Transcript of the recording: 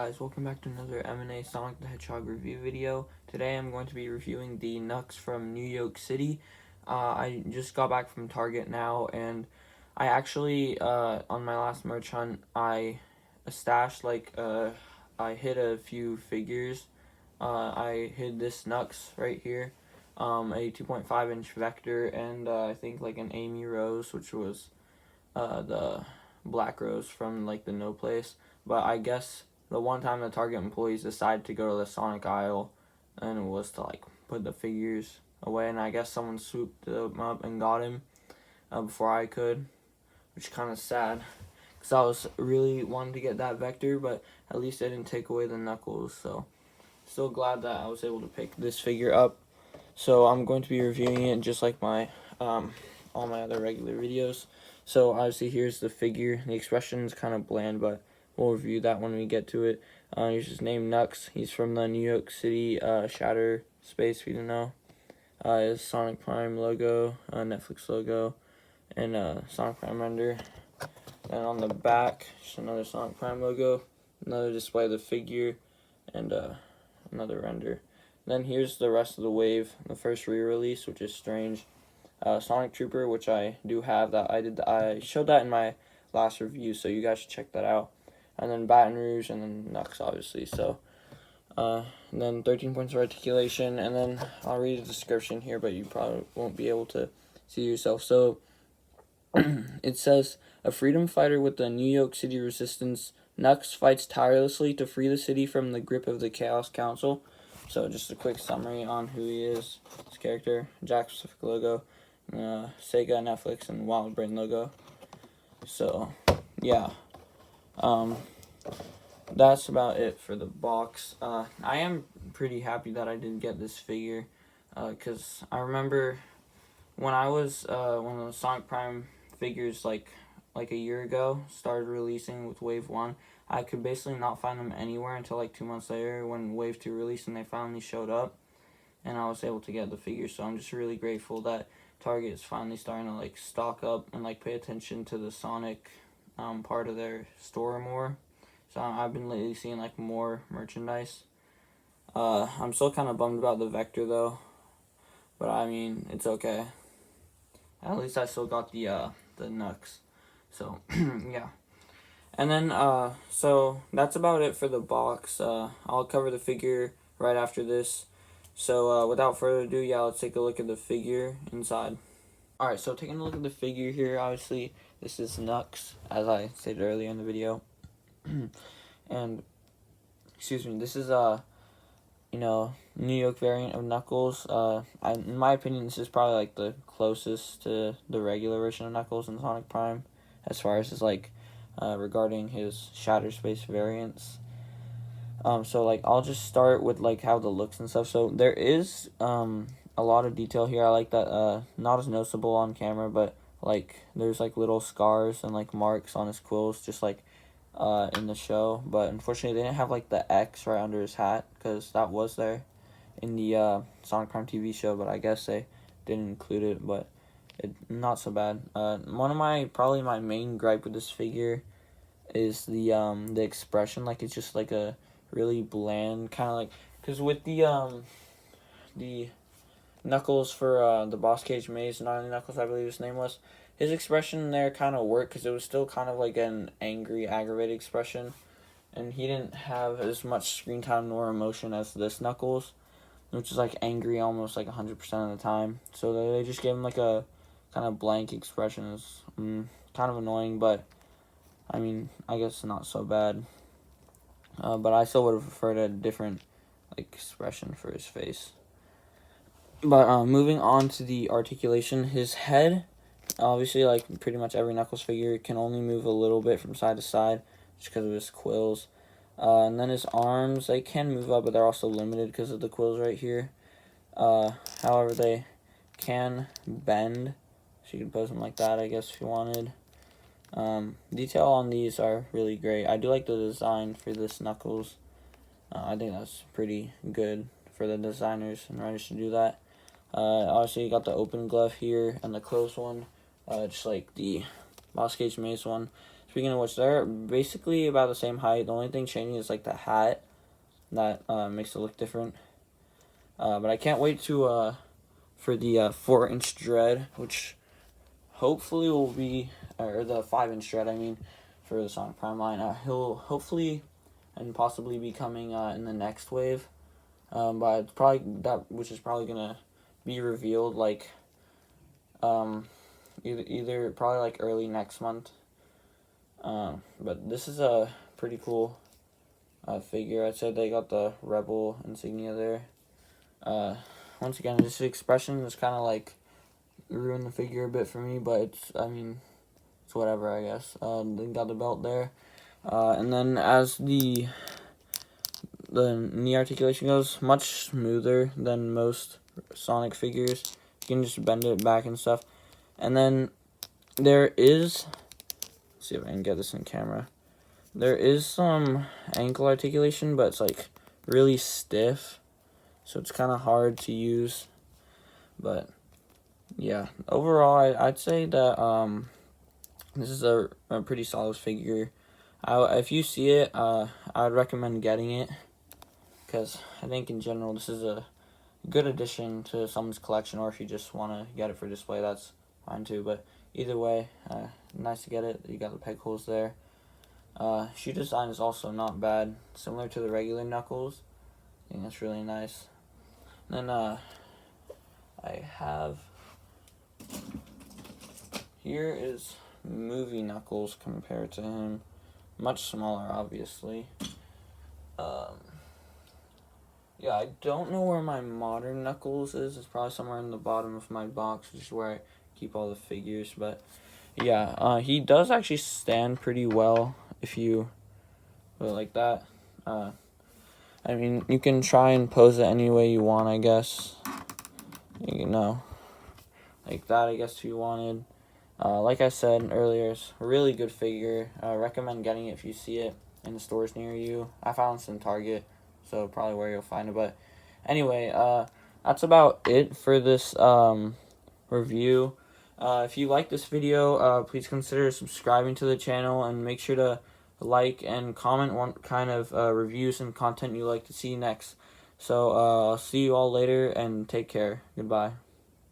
Guys, welcome back to another M&A Sonic the Hedgehog review video. Today I'm going to be reviewing the Knucks from New York City. I just got back from Target now, and I actually, on my last merch hunt, I stashed, I hid a few figures. I hid this Knucks right here, a 2.5-inch Vector, and I think like an Amy Rose, which was the Black Rose from like the No Place. But I guess the one time the Target employees decided to go to the Sonic aisle, and it was to like put the figures away, and I guess someone swooped him up and got him before I could, which is kind of sad because I was really wanting to get that Vector, but at least I didn't take away the Knuckles. So still glad that I was able to pick this figure up. So I'm going to be reviewing it just like my all my other regular videos. So obviously here's the figure. The expression is kind of bland, but we'll review that when we get to it. Here's his name, Knucks. He's from the New York City Shatter Space, if you didn't know. His Sonic Prime logo, Netflix logo, and Sonic Prime render. And on the back, just another Sonic Prime logo, another display of the figure, and another render. Then here's the rest of the wave, the first re-release, which is strange. Sonic Trooper, which I do have, that I showed that in my last review, so you guys should check that out. And then Baton Rouge, and then Knucks, obviously. So, and then 13 points of articulation, and then I'll read the description here, but you probably won't be able to see yourself. So, it says, a freedom fighter with the New York City Resistance, Knucks fights tirelessly to free the city from the grip of the Chaos Council. So just a quick summary on who he is, his character, Jack Pacific logo, Sega, Netflix, and Wild Brain logo. So, yeah. That's about it for the box. I am pretty happy that I did get this figure, because I remember when I was, when the Sonic Prime figures, like a year ago, started releasing with Wave 1, I could basically not find them anywhere until like 2 months later when Wave 2 released and they finally showed up, and I was able to get the figure. So I'm just really grateful that Target is finally starting to like stock up and like pay attention to the Sonic part of their store more. So I've been lately seeing like more merchandise. I'm still kind of bummed about the Vector though, but I mean it's okay. At least I still got the Knucks. So yeah. And then so that's about it for the box. I'll cover the figure right after this. So without further ado, yeah, let's take a look at the figure inside. Alright, so taking a look at the figure here, obviously this is Knucks, as I stated earlier in the video. And excuse me, this is New York variant of Knuckles. In my opinion, this is probably like the closest to the regular version of Knuckles in Sonic Prime, as far as his like regarding his Shatter Space variants. So like I'll just start with like how the looks and stuff. So there is a lot of detail here. I like that not as noticeable on camera, but like there's like little scars and like marks on his quills, just like in the show. But unfortunately they didn't have like the X right under his hat, because that was there in the Sonic Prime TV show, but I guess they didn't include it. But not so bad. One of probably my main gripe with this figure is the expression. Like it's just like a really bland kind of like, because with the Knuckles for the Boss Cage Maze, Gnarly Knuckles I believe his name was, his expression there kind of worked because it was still kind of like an angry, aggravated expression, and he didn't have as much screen time nor emotion as this Knuckles, which is like angry almost like 100% of the time. So they just gave him like a kind of blank expression. It's kind of annoying, but I mean, I guess not so bad. But I still would have preferred a different like expression for his face. But moving on to the articulation, his head, obviously like pretty much every Knuckles figure, can only move a little bit from side to side just because of his quills. And then his arms, they can move up, but they're also limited because of the quills right here. However, they can bend, so you can pose them like that, I guess, if you wanted. Detail on these are really great. I do like the design for this Knuckles. I think that's pretty good for the designers and writers to do that. Obviously you got the open glove here and the closed one, just like the Boss Cage Maze one. speaking of which, they're basically about the same height. The only thing changing is like the hat that makes it look different. But I can't wait to for the 4-inch dread, which hopefully will be, or the 5-inch dread, I mean, for the Sonic Prime line. He'll hopefully and possibly be coming in the next wave. But it's probably which is probably gonna be revealed like either probably like early next month. But this is a pretty cool figure. I'd say they got the Rebel insignia there. Once again, this expression is kind of like ruined the figure a bit for me, but it's whatever, I guess. They got the belt there, and then as the knee articulation goes, much smoother than most Sonic figures. You can just bend it back and stuff. And then there is, let's see if I can get this in camera. There is some ankle articulation, but it's like really stiff, so it's kind of hard to use. But yeah, overall, I'd say that this is a pretty solid figure. If you see it, I would recommend getting it, because I think in general this is a good addition to someone's collection, or if you just want to get it for display, that's fine too. But either way, nice to get it. You got the peg holes there. Shoe design is also not bad, similar to the regular Knuckles. I think that's really nice. And then I have, here is movie Knuckles compared to him. Much smaller, obviously. Yeah, I don't know where my modern Knuckles is. It's probably somewhere in the bottom of my box, which is where I keep all the figures. But yeah, he does actually stand pretty well if you put it like that. I mean, you can try and pose it any way you want, I guess. You know, like that, I guess, if you wanted. Like I said earlier, it's a really good figure. I recommend getting it if you see it in the stores near you. I found this in Target, so probably where you'll find it. But anyway, that's about it for this review. If you like this video, please consider subscribing to the channel, and make sure to like and comment what kind of reviews and content you like to see next. So I'll see you all later, and take care. Goodbye.